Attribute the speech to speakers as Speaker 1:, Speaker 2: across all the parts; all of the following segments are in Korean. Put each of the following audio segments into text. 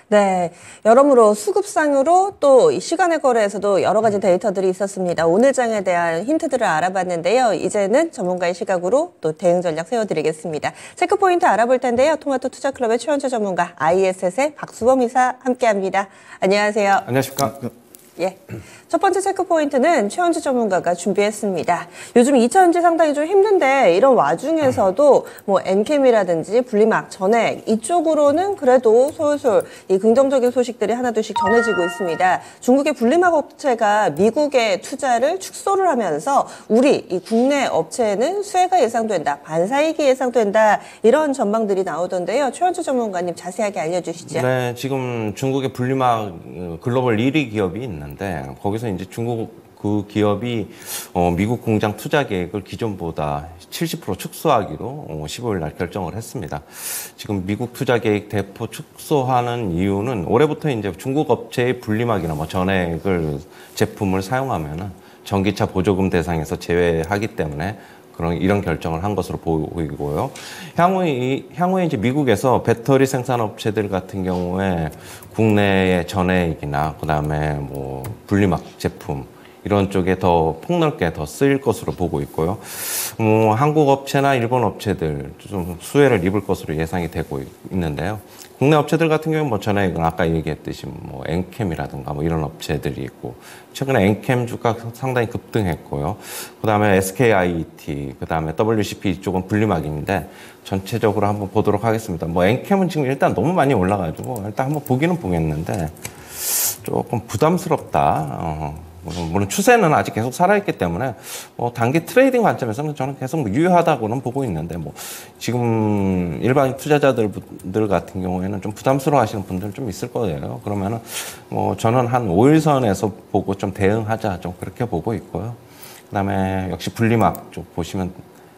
Speaker 1: 네, 여러모로 수급상으로 또 이 시간의 거래에서도 여러 가지 데이터들이 있었습니다. 오늘 장에 대한 힌트들을 알아봤는데요. 이제는 전문가의 시각으로 또 대응 전략 세워드리겠습니다. 체크포인트 알아볼 텐데요. 토마토 투자클럽의 최원주 전문가, ISS의 박수범 이사 함께합니다. 안녕하세요.
Speaker 2: 안녕하십니까.
Speaker 1: 예. 첫 번째 체크포인트는 최원주 전문가가 준비했습니다. 요즘 2차전지 상당히 좀 힘든데 이런 와중에서도 뭐 엔캠이라든지 분리막, 전액 이쪽으로는 그래도 솔솔 이 긍정적인 소식들이 하나둘씩 전해지고 있습니다. 중국의 분리막 업체가 미국의 투자를 축소를 하면서 우리 이 국내 업체에는 수혜가 예상된다, 반사이익이 예상된다 이런 전망들이 나오던데요. 최원주 전문가님 자세하게 알려주시죠.
Speaker 2: 네, 지금 중국의 분리막 글로벌 1위 기업이 있는데 거기서 이제 중국 그 기업이 미국 공장 투자 계획을 기존보다 70% 축소하기로 15일 날 결정을 했습니다. 지금 미국 투자 계획 대폭 축소하는 이유는 올해부터 이제 중국 업체의 분리막이나 뭐 전액을 제품을 사용하면은 전기차 보조금 대상에서 제외하기 때문에 이런 결정을 한 것으로 보이고요. 향후에 이제 미국에서 배터리 생산 업체들 같은 경우에 국내의 전해액이나 그다음에 뭐 분리막 제품 이런 쪽에 더 폭넓게 더 쓰일 것으로 보고 있고요. 한국 업체나 일본 업체들 좀 수혜를 입을 것으로 예상이 되고 있는데요. 국내 업체들 같은 경우는 뭐 전액은 아까 얘기했듯이 뭐 엔캠이라든가 뭐 이런 업체들이 있고 최근에 엔캠 주가 상당히 급등했고요. 그다음에 SKIET, 그다음에 WCP 이쪽은 분리막인데 전체적으로 한번 보도록 하겠습니다. 뭐 엔캠은 지금 일단 너무 많이 올라가지고 일단 한번 보기는 보겠는데 조금 부담스럽다. 물론 추세는 아직 계속 살아있기 때문에 단기 트레이딩 관점에서는 저는 계속 유효하다고는 보고 있는데 지금 일반 투자자들 같은 경우에는 좀 부담스러워 하시는 분들 좀 있을 거예요. 그러면은 저는 한 5일선에서 보고 좀 대응하자 좀 그렇게 보고 있고요. 그다음에 역시 분리막 쪽 보시면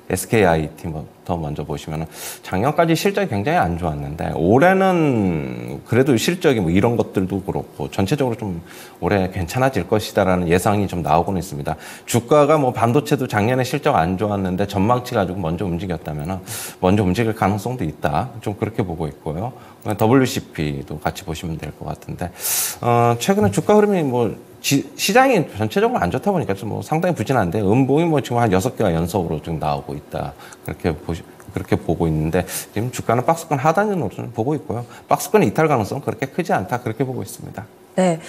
Speaker 2: SKIT 더 먼저 보시면은 작년까지 실적이 굉장히 안 좋았는데 올해는 그래도 실적이 뭐 이런 것들도 그렇고 전체적으로 좀 올해 괜찮아질 것이다라는 예상이 좀 나오고는 있습니다. 주가가 뭐 반도체도 작년에 실적 안 좋았는데 전망치 가지고 먼저 움직였다면은 먼저 움직일 가능성도 있다. 좀 그렇게 보고 있고요. WCP도 같이 보시면 될 것 같은데 최근에 주가 흐름이 시장이 전체적으로 안 좋다 보니까 좀 상당히 부진한데 음봉이 지금 한 6개가 연속으로 지금 나오고 있다. 그렇게 보고 있는데 지금 주가는 박스권 하단으로 보고 있고요. 박스권 이탈 가능성은 그렇게 크지 않다. 그렇게 보고 있습니다.
Speaker 1: 네.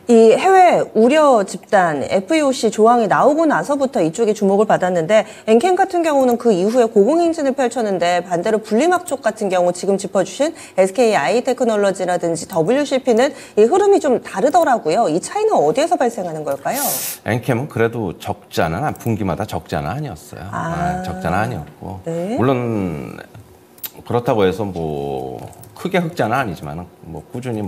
Speaker 1: 이 해외 우려 집단 FEOC 조항이 나오고 나서부터 이쪽에 주목을 받았는데 엔캠 같은 경우는 그 이후에 고공행진을 펼쳤는데 반대로 분리막 쪽 같은 경우 지금 짚어주신 SKI 테크놀로지라든지 WCP는 이 흐름이 좀 다르더라고요. 이 차이는 어디에서 발생하는 걸까요?
Speaker 2: 엔캠은 그래도 분기마다 적자는 아니었어요. 적자는 아니었고
Speaker 1: 네.
Speaker 2: 물론 그렇다고 해서 크게 흑자는 아니지만 꾸준히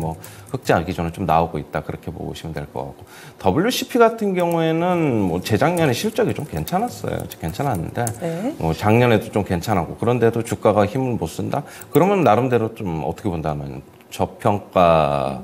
Speaker 2: 흑자 기조는 좀 나오고 있다 그렇게 보시면 될 것 같고 WCP 같은 경우에는 재작년에 실적이 좀 괜찮았는데
Speaker 1: 네.
Speaker 2: 작년에도 좀 괜찮았고 그런데도 주가가 힘을 못 쓴다 그러면 나름대로 좀 어떻게 본다면 저평가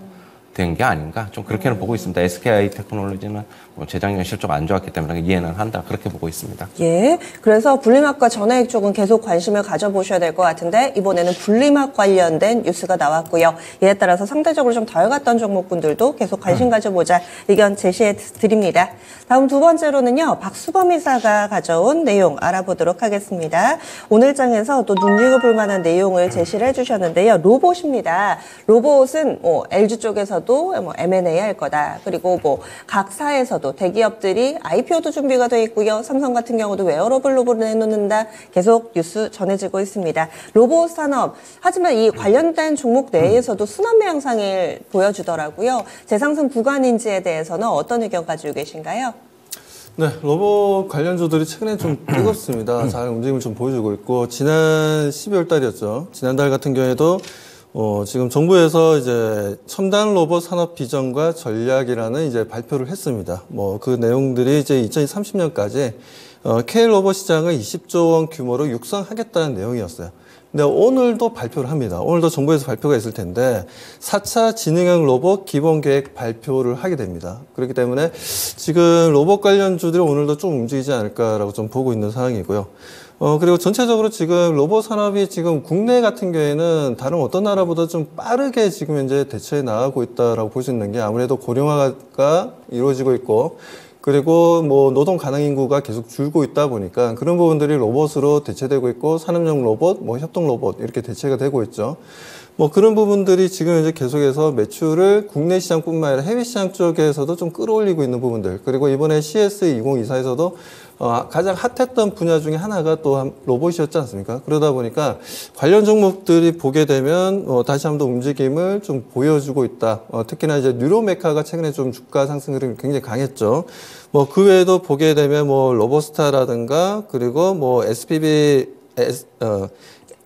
Speaker 2: 된 게 아닌가 좀 그렇게는 보고 있습니다. SKI 테크놀로지는 재작년 실적 안 좋았기 때문에 이해는 한다 그렇게 보고 있습니다.
Speaker 1: 예, 그래서 분리막과 전해액 쪽은 계속 관심을 가져보셔야 될 것 같은데 이번에는 분리막 관련된 뉴스가 나왔고요. 이에 따라서 상대적으로 좀 덜 갔던 종목군들도 계속 관심 가져보자 의견 제시해 드립니다. 다음 두 번째로는요. 박수범 이사가 가져온 내용 알아보도록 하겠습니다. 오늘 장에서 또 눈여겨볼 만한 내용을 제시를 해주셨는데요. 로봇입니다. 로봇은 LG 쪽에서도 M&A 할 거다. 그리고 각 사에서도 대기업들이 IPO도 준비가 돼 있고요. 삼성 같은 경우도 웨어러블 로봇을 내놓는다. 계속 뉴스 전해지고 있습니다. 로봇 산업. 하지만 이 관련된 종목 내에서도 순환매 양상을 보여주더라고요. 재상승 구간인지에 대해서는 어떤 의견 가지고 계신가요?
Speaker 3: 네, 로봇 관련주들이 최근에 좀 뜨겁습니다. 잘 움직임을 좀 보여주고 있고 지난 12월 달이었죠. 지난달 같은 경우에도 지금 정부에서 이제 첨단 로봇 산업 비전과 전략이라는 이제 발표를 했습니다. 그 내용들이 이제 2030년까지 K 로봇 시장을 20조 원 규모로 육성하겠다는 내용이었어요. 근데 오늘도 발표를 합니다. 오늘도 정부에서 발표가 있을 텐데 4차 지능형 로봇 기본 계획 발표를 하게 됩니다. 그렇기 때문에 지금 로봇 관련주들이 오늘도 좀 움직이지 않을까라고 좀 보고 있는 상황이고요. 그리고 전체적으로 지금 로봇 산업이 지금 국내 같은 경우에는 다른 어떤 나라보다 좀 빠르게 지금 현재 대처해 나가고 있다라고 볼 수 있는 게 아무래도 고령화가 이루어지고 있고 그리고 뭐 노동 가능 인구가 계속 줄고 있다 보니까 그런 부분들이 로봇으로 대체되고 있고 산업용 로봇, 뭐 협동 로봇 이렇게 대체가 되고 있죠. 뭐 그런 부분들이 지금 이제 계속해서 매출을 국내 시장뿐만 아니라 해외 시장 쪽에서도 좀 끌어올리고 있는 부분들. 그리고 이번에 CS 2024에서도 가장 핫했던 분야 중에 하나가 또 로봇이었지 않습니까? 그러다 보니까 관련 종목들이 보게 되면 다시 한번 움직임을 좀 보여주고 있다. 특히나 이제 뉴로메카가 최근에 좀 주가 상승 흐름이 굉장히 강했죠. 뭐 그 외에도 보게 되면 뭐 로보스타라든가 그리고 뭐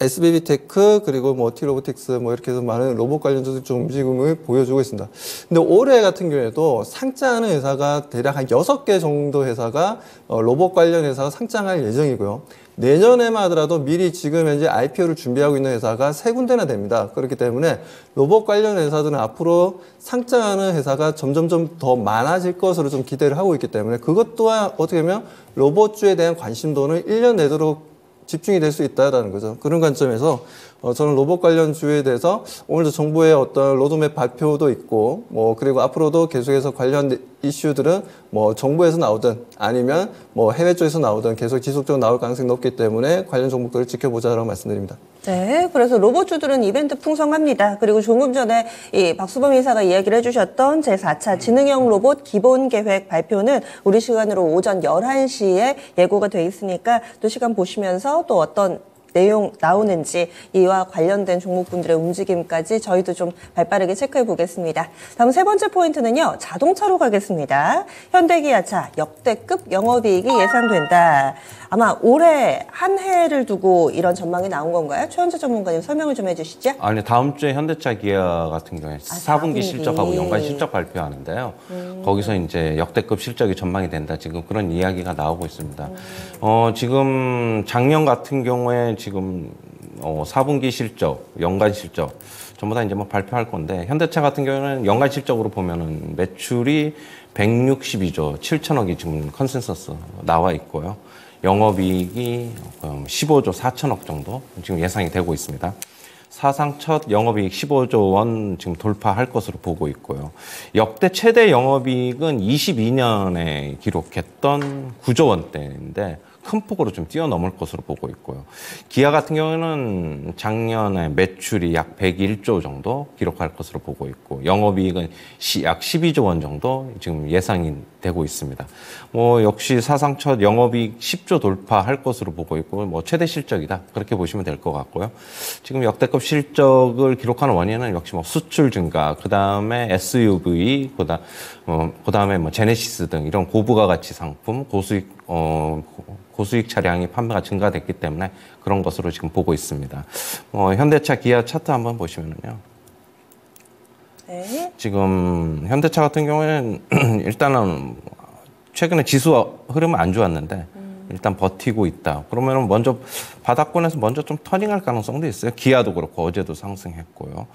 Speaker 3: SBB테크 그리고 뭐 T로보틱스 뭐 이렇게 해서 많은 로봇 관련주들이 좀 움직임을 보여주고 있습니다. 근데 올해 같은 경우에도 상장하는 회사가 대략 한 6개 정도 회사가 로봇 관련 회사가 상장할 예정이고요. 내년에만 하더라도 미리 지금 현재 IPO를 준비하고 있는 회사가 3군데나 됩니다. 그렇기 때문에 로봇 관련 회사들은 앞으로 상장하는 회사가 점점점 더 많아질 것으로 좀 기대를 하고 있기 때문에 그것 또한 어떻게 보면 로봇주에 대한 관심도는 1년 내도록 집중이 될 수 있다라는 거죠. 그런 관점에서 저는 로봇 관련주에 대해서 오늘도 정부의 어떤 로드맵 발표도 있고 뭐 그리고 앞으로도 계속해서 관련 이슈들은 뭐 정부에서 나오든 아니면 뭐 해외 쪽에서 나오든 계속 지속적으로 나올 가능성이 높기 때문에 관련 종목들을 지켜보자라고 말씀드립니다.
Speaker 1: 네, 그래서 로봇주들은 이벤트 풍성합니다. 그리고 조금 전에 이 박수범 이사가 이야기를 해주셨던 제4차 지능형 로봇 기본 계획 발표는 우리 시간으로 오전 11시에 예고가 돼 있으니까 또 시간 보시면서 또 어떤 내용 나오는지 이와 관련된 종목분들의 움직임까지 저희도 좀 발빠르게 체크해 보겠습니다. 다음 세 번째 포인트는요. 자동차로 가겠습니다. 현대기아차 역대급 영업이익이 예상된다. 아마 올해 한 해를 두고 이런 전망이 나온 건가요? 최현재 전문가님 설명을 좀 해주시죠.
Speaker 2: 아니 다음 주에 현대차 기아 같은 경우에 4분기 실적하고 연간 실적 발표하는데요. 거기서 이제 역대급 실적이 전망이 된다. 지금 그런 이야기가 나오고 있습니다. 지금 작년 같은 경우에 지금 4분기 실적, 연간 실적 전부 다 이제 뭐 발표할 건데 현대차 같은 경우는 연간 실적으로 보면은 매출이 162조 7천억이 지금 컨센서스 나와 있고요. 영업이익이 15조 4천억 정도 지금 예상이 되고 있습니다. 사상 첫 영업이익 15조 원 지금 돌파할 것으로 보고 있고요. 역대 최대 영업이익은 22년에 기록했던 9조 원대인데 큰 폭으로 좀 뛰어넘을 것으로 보고 있고요. 기아 같은 경우는 작년에 매출이 약 101조 정도 기록할 것으로 보고 있고 영업이익은 약 12조 원 정도 지금 예상이 되고 있습니다. 뭐 역시 사상 첫 영업이익 10조 돌파할 것으로 보고 있고 뭐 최대 실적이다 그렇게 보시면 될 것 같고요. 지금 역대급 실적을 기록하는 원인은 역시 뭐 수출 증가, 그 다음에 SUV, 그다음에 뭐 제네시스 등 이런 고부가 가치 상품, 고수익 차량이 판매가 증가됐기 때문에 그런 것으로 지금 보고 있습니다. 현대차, 기아 차트 한번 보시면은요.
Speaker 1: 네.
Speaker 2: 지금 현대차 같은 경우에는 일단은 최근에 지수 흐름은 안 좋았는데 일단 버티고 있다. 그러면은 먼저 바닥권에서 먼저 좀 터닝할 가능성도 있어요. 기아도 그렇고 어제도 상승했고요.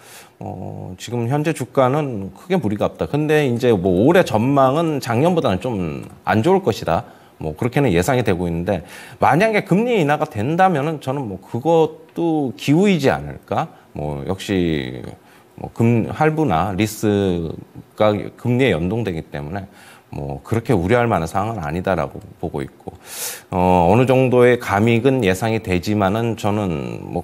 Speaker 2: 지금 현재 주가는 크게 무리가 없다. 근데 이제 뭐 올해 전망은 작년보다는 좀 안 좋을 것이다. 뭐 그렇게는 예상이 되고 있는데 만약에 금리 인하가 된다면은 저는 뭐 그것도 기우이지 않을까? 뭐 역시 뭐 할부나 리스가 금리에 연동되기 때문에 뭐 그렇게 우려할 만한 상황은 아니다라고 보고 있고 어느 정도의 감익은 예상이 되지만은 저는 뭐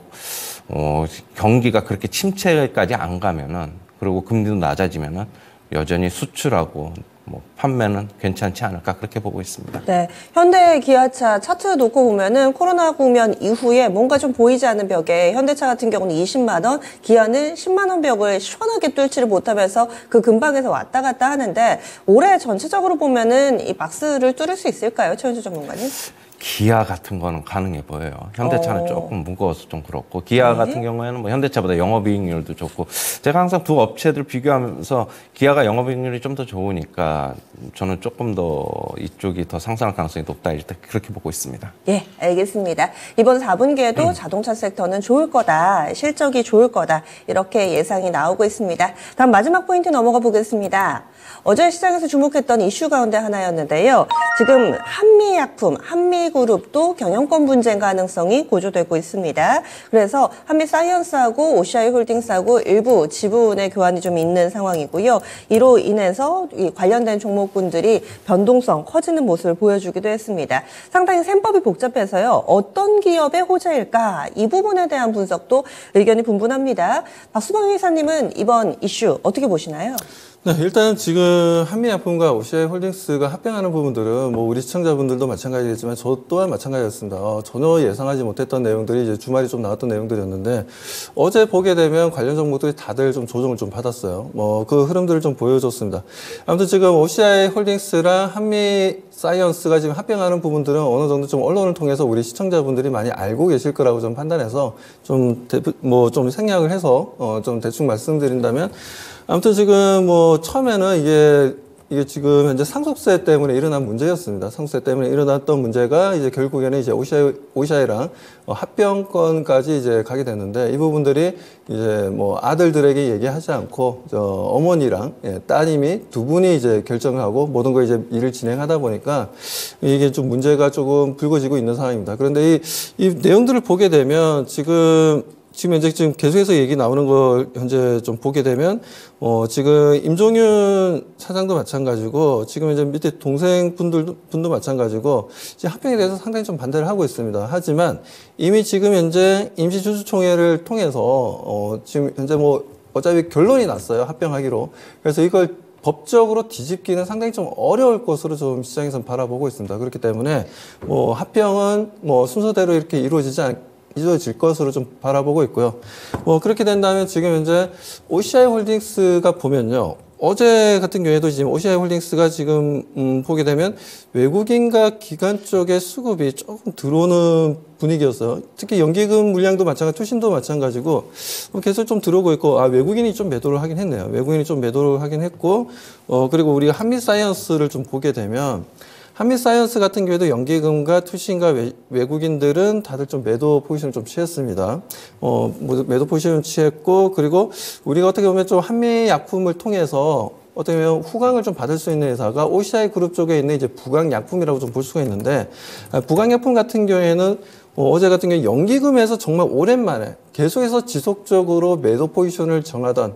Speaker 2: 경기가 그렇게 침체까지 안 가면은 그리고 금리도 낮아지면은 여전히 수출하고 뭐 판매는 괜찮지 않을까 그렇게 보고 있습니다.
Speaker 1: 네, 현대 기아차 차트 놓고 보면은 코로나 국면 이후에 뭔가 좀 보이지 않는 벽에 현대차 같은 경우는 20만 원, 기아는 10만 원 벽을 시원하게 뚫지를 못하면서 그 근방에서 왔다 갔다 하는데 올해 전체적으로 보면은 이 박스를 뚫을 수 있을까요, 최현주 전문가님?
Speaker 2: 기아 같은 거는 가능해 보여요. 현대차는 조금 무거워서 좀 그렇고 기아
Speaker 1: 네.
Speaker 2: 같은 경우에는 뭐 현대차보다 영업이익률도 좋고 제가 항상 두 업체들 비교하면서 기아가 영업이익률이 좀 더 좋으니까 저는 조금 더 이쪽이 더 상승할 가능성이 높다 일단 그렇게 보고 있습니다.
Speaker 1: 예, 알겠습니다. 이번 4분기에도 자동차 섹터는 좋을 거다, 실적이 좋을 거다 이렇게 예상이 나오고 있습니다. 다음 마지막 포인트 넘어가 보겠습니다. 어제 시장에서 주목했던 이슈 가운데 하나였는데요. 지금 한미약품, 한미그룹도 경영권 분쟁 가능성이 고조되고 있습니다. 그래서 한미사이언스하고 OCI홀딩스하고 일부 지분의 교환이 좀 있는 상황이고요. 이로 인해서 이 관련된 종목군들이 변동성 커지는 모습을 보여주기도 했습니다. 상당히 셈법이 복잡해서요. 어떤 기업의 호재일까? 이 부분에 대한 분석도 의견이 분분합니다. 박수범 회사님은 이번 이슈 어떻게 보시나요?
Speaker 3: 네, 일단 지금 한미약품과 OCI홀딩스가 합병하는 부분들은 뭐 우리 시청자분들도 마찬가지겠지만 저 또한 마찬가지였습니다. 전혀 예상하지 못했던 내용들이 이제 주말에 좀 나왔던 내용들이었는데 어제 보게 되면 관련 종목들이 다들 좀 조정을 좀 받았어요. 뭐 그 흐름들을 좀 보여줬습니다. 아무튼 지금 OCI홀딩스랑 한미사이언스가 지금 합병하는 부분들은 어느 정도 좀 언론을 통해서 우리 시청자분들이 많이 알고 계실 거라고 좀 판단해서 좀 생략을 해서 좀 대충 말씀드린다면 아무튼 지금 뭐 처음에는 이게 지금 현재 상속세 때문에 일어난 문제였습니다. 상속세 때문에 일어났던 문제가 이제 결국에는 이제 OCI랑 합병권까지 이제 가게 됐는데 이 부분들이 이제 뭐 아들들에게 얘기하지 않고 어머니랑 따님이 두 분이 이제 결정을 하고 모든 걸 이제 일을 진행하다 보니까 이게 좀 문제가 조금 불거지고 있는 상황입니다. 그런데 이 내용들을 보게 되면 지금 현재 지금 계속해서 얘기 나오는 걸 현재 좀 보게 되면, 지금 임종윤 사장도 마찬가지고, 지금 이제 밑에 분도 마찬가지고, 지금 합병에 대해서 상당히 좀 반대를 하고 있습니다. 하지만 이미 지금 현재 임시주주총회를 통해서, 지금 현재 뭐 어차피 결론이 났어요. 합병하기로. 그래서 이걸 법적으로 뒤집기는 상당히 좀 어려울 것으로 좀 시장에서는 바라보고 있습니다. 그렇기 때문에 뭐 합병은 뭐 순서대로 이렇게 이루어질 것으로 좀 바라보고 있고요. 뭐 그렇게 된다면 지금 현재 OCI홀딩스가 보면요. 어제 같은 경우에도 지금 OCI홀딩스가 지금 보게 되면 외국인과 기관 쪽의 수급이 조금 들어오는 분위기였어요. 특히 연기금 물량도 마찬가지, 투신도 마찬가지고 계속 좀 들어오고 있고 외국인이 좀 매도를 하긴 했네요. 외국인이 좀 매도를 하긴 했고 그리고 우리가 한미사이언스를 좀 보게 되면 한미사이언스 같은 경우에도 연기금과 투신과 외국인들은 다들 좀 매도 포지션을 좀 취했습니다. 매도 포지션을 취했고, 그리고 우리가 어떻게 보면 좀 한미약품을 통해서 어떻게 보면 후광을 좀 받을 수 있는 회사가 OCI 그룹 쪽에 있는 이제 부강약품이라고 좀 볼 수가 있는데, 부강약품 같은 경우에는 어제 같은 경우 연기금에서 정말 오랜만에 계속해서 지속적으로 매도 포지션을 정하던,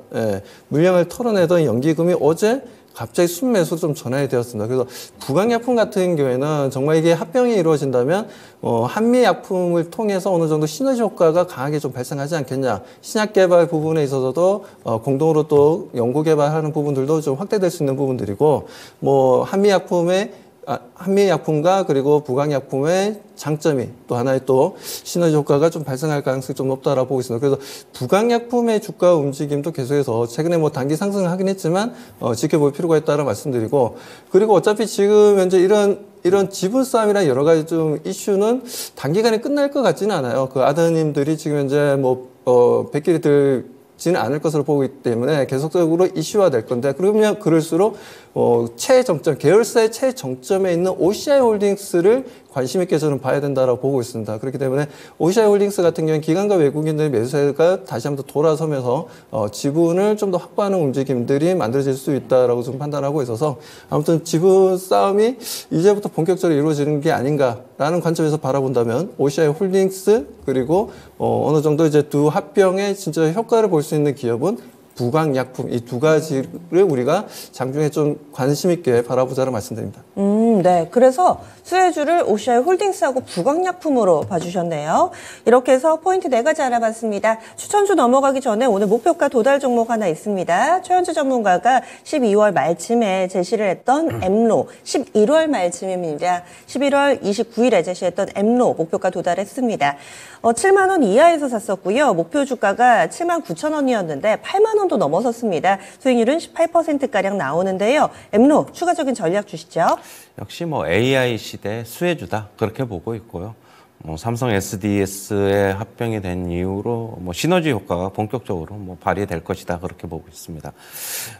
Speaker 3: 물량을 털어내던 연기금이 어제 갑자기 순매수로 좀 전환이 되었습니다. 그래서 부강약품 같은 경우에는 정말 이게 합병이 이루어진다면 한미약품을 통해서 어느 정도 시너지 효과가 강하게 좀 발생하지 않겠냐. 신약 개발 부분에 있어서도 공동으로 또 연구 개발하는 부분들도 좀 확대될 수 있는 부분들이고 뭐 한미약품과 그리고 부강약품의 장점이 또 하나의 또 시너지 효과가 좀 발생할 가능성이 좀 높다라고 보고 있습니다. 그래서 부강약품의 주가 움직임도 계속해서 최근에 뭐 단기 상승을 하긴 했지만 지켜볼 필요가 있다고 말씀드리고 그리고 어차피 지금 현재 이런 지분 싸움이나 여러 가지 좀 이슈는 단기간에 끝날 것 같지는 않아요. 그 아드님들이 지금 현재 백길이 지는 않을 것으로 보기 때문에 계속적으로 이슈화될 건데 그러면 그럴수록 최정점 계열사의 최정점에 있는 OCI홀딩스를 관심 있게 저는 봐야 된다라고 보고 있습니다. 그렇기 때문에 OCI홀딩스 같은 경우는 기관과 외국인들의 매수세가 다시 한번 돌아서면서 지분을 좀 더 확보하는 움직임들이 만들어질 수 있다라고 좀 판단하고 있어서 아무튼 지분 싸움이 이제부터 본격적으로 이루어지는 게 아닌가라는 관점에서 바라본다면 OCI홀딩스 그리고 어느 정도 이제 두 합병의 진짜 효과를 볼 수 있는 기업은 부강약품 이 두 가지를 우리가 장중에 좀 관심 있게 바라보자고 말씀드립니다.
Speaker 1: 네. 그래서 수혜주를 OCI홀딩스하고 부강약품으로 봐주셨네요. 이렇게 해서 포인트 4가지 알아봤습니다. 추천주 넘어가기 전에 오늘 목표가 도달 종목 하나 있습니다. 최현주 전문가가 12월 말쯤에 제시를 했던 엠로 11월 말쯤입니다. 11월 29일에 제시했던 엠로 목표가 도달했습니다. 7만 원 이하에서 샀었고요. 목표 주가가 7만 9천 원이었는데 8만 원도 넘어섰습니다. 수익률은 18%가량 나오는데요. 엠로 추가적인 전략 주시죠.
Speaker 2: 역시 뭐 AI 시대 수혜주다 그렇게 보고 있고요. 삼성 SDS에 합병이 된 이후로 시너지 효과가 본격적으로 발휘될 것이다 그렇게 보고 있습니다.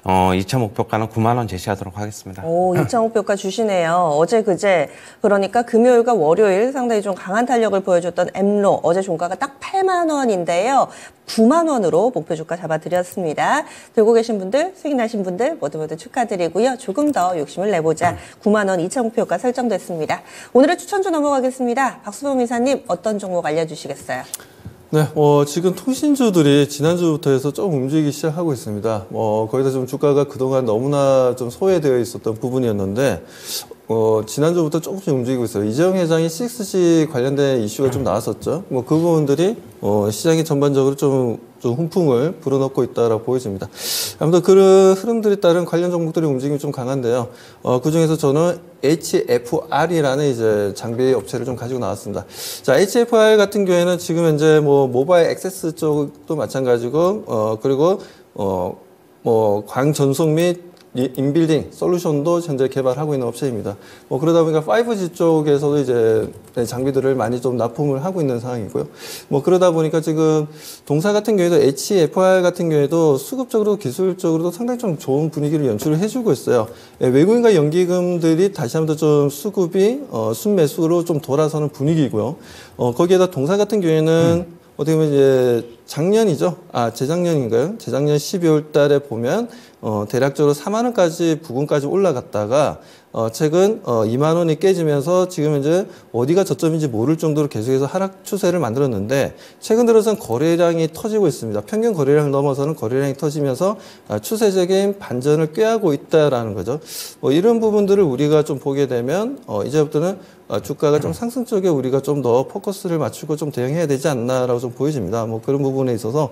Speaker 2: 2차 목표가는 9만 원 제시하도록 하겠습니다.
Speaker 1: 2차 목표가 주시네요. 어제 그제 그러니까 금요일과 월요일 상당히 좀 강한 탄력을 보여줬던 엠로 어제 종가가 딱 8만 원인데요. 9만 원으로 목표 주가 잡아드렸습니다. 들고 계신 분들, 수익 나신 분들 모두 축하드리고요. 조금 더 욕심을 내보자. 9만 원 2차 목표가 설정됐습니다. 오늘의 추천주 넘어가겠습니다. 박수범 이사님 어떤 종목 알려주시겠어요?
Speaker 3: 네, 지금 통신주들이 지난주부터 해서 좀 움직이기 시작하고 있습니다. 거기다 좀 주가가 그동안 너무나 좀 소외되어 있었던 부분이었는데, 지난주부터 조금씩 움직이고 있어요. 이재용 회장이 6G 관련된 이슈가 좀 나왔었죠. 그 부분들이, 시장이 전반적으로 좀 훈풍을 불어넣고 있다라고 보여집니다. 아무튼 그런 흐름들에 따른 관련 종목들의 움직임이 좀 강한데요. 그 중에서 저는 HFR이라는 이제 장비 업체를 좀 가지고 나왔습니다. 자, HFR 같은 경우에는 지금 현재 모바일 액세스 쪽도 마찬가지고, 그리고, 광전송 및 인빌딩 솔루션도 현재 개발하고 있는 업체입니다. 그러다 보니까 5G 쪽에서도 이제 장비들을 많이 좀 납품을 하고 있는 상황이고요. 그러다 보니까 지금 동사 같은 경우에도 HFR 같은 경우에도 수급적으로 기술적으로도 상당히 좀 좋은 분위기를 연출을 해주고 있어요. 외국인과 연기금들이 다시 한번 좀 수급이 순매수로 좀 돌아서는 분위기고요. 거기에다 동사 같은 경우에는 어떻게 보면 이제 작년이죠. 재작년인가요? 재작년 12월 달에 보면, 대략적으로 4만 원까지 부근까지 올라갔다가, 최근, 2만 원이 깨지면서 지금 이제 어디가 저점인지 모를 정도로 계속해서 하락 추세를 만들었는데, 최근 들어서는 거래량이 터지고 있습니다. 평균 거래량을 넘어서는 거래량이 터지면서 추세적인 반전을 꾀하고 있다라는 거죠. 이런 부분들을 우리가 좀 보게 되면, 이제부터는 주가가 좀 상승 쪽에 우리가 좀 더 포커스를 맞추고 좀 대응해야 되지 않나라고 좀 보여집니다. 그런 부분에 있어서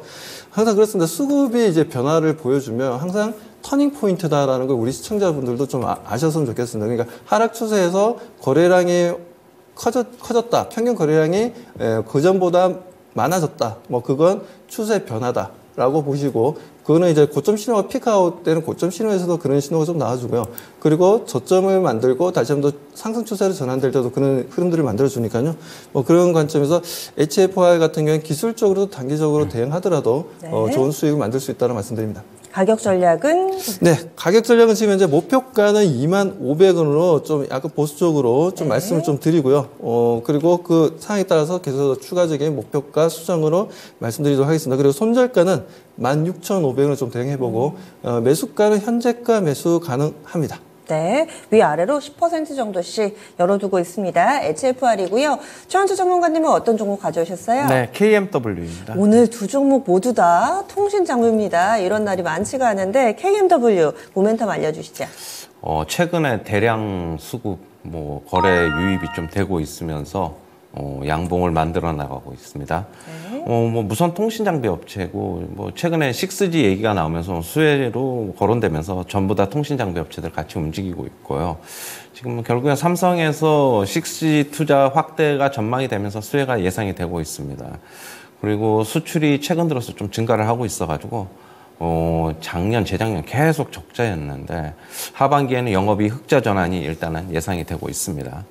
Speaker 3: 항상 그렇습니다. 수급이 이제 변화를 보여주면 항상 터닝 포인트다라는 걸 우리 시청자분들도 좀 아셨으면 좋겠습니다. 그러니까 하락 추세에서 거래량이 커졌다. 평균 거래량이 그전보다 많아졌다. 그건 추세 변화다라고 보시고, 그거는 이제 고점 신호가 피크아웃 되는 고점 신호에서도 그런 신호가 좀 나와주고요. 그리고 저점을 만들고 다시 한번 더 상승 추세로 전환될 때도 그런 흐름들을 만들어주니까요. 그런 관점에서 HFR 같은 경우는 기술적으로도 단기적으로 대응하더라도
Speaker 1: 네.
Speaker 3: 좋은 수익을 만들 수 있다는 말씀드립니다.
Speaker 1: 가격 전략은?
Speaker 3: 네, 가격 전략은 지금 현재 목표가는 25,500원으로 좀 약간 보수적으로 좀 말씀을 좀 드리고요. 그리고 그 상황에 따라서 계속 추가적인 목표가 수정으로 말씀드리도록 하겠습니다. 그리고 손절가는 16,500원을 좀 대응해보고, 매수가는 현재가 매수 가능합니다.
Speaker 1: 네, 위아래로 10% 정도씩 열어두고 있습니다. HFR이고요. 최원주 전문가님은 어떤 종목 가져오셨어요?
Speaker 2: 네, KMW입니다.
Speaker 1: 오늘 두 종목 모두 다 통신 장비입니다. 이런 날이 많지가 않은데 KMW 모멘텀 알려주시죠.
Speaker 2: 최근에 대량 수급, 거래 유입이 좀 되고 있으면서 양봉을 만들어 나가고 있습니다.
Speaker 1: 네.
Speaker 2: 무선 통신 장비 업체고, 최근에 6G 얘기가 나오면서 수혜로 거론되면서 전부 다 통신 장비 업체들 같이 움직이고 있고요. 지금 결국엔 삼성에서 6G 투자 확대가 전망이 되면서 수혜가 예상이 되고 있습니다. 그리고 수출이 최근 들어서 좀 증가를 하고 있어가지고, 작년, 재작년 계속 적자였는데, 하반기에는 영업이 흑자 전환이 일단은 예상이 되고 있습니다.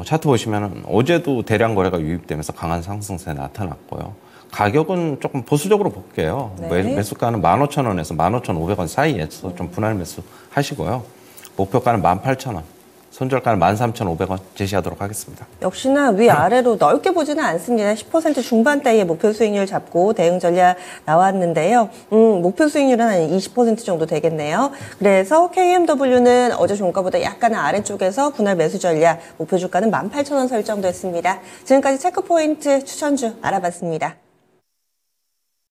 Speaker 2: 차트 보시면은 어제도 대량 거래가 유입되면서 강한 상승세 나타났고요. 가격은 조금 보수적으로 볼게요.
Speaker 1: 네.
Speaker 2: 매수가는 15,000원에서 15,500원 사이에서 좀 분할 매수 하시고요. 목표가는 18,000원. 손절가는 13,500원 제시하도록 하겠습니다.
Speaker 1: 역시나 위아래로 넓게 보지는 않습니다. 10% 중반대의 목표 수익률 잡고 대응 전략 나왔는데요. 목표 수익률은 한 20% 정도 되겠네요. 그래서 KMW는 어제 종가보다 약간 아래쪽에서 분할 매수 전략, 목표 주가는 18,000원 설정됐습니다. 지금까지 체크포인트 추천주 알아봤습니다.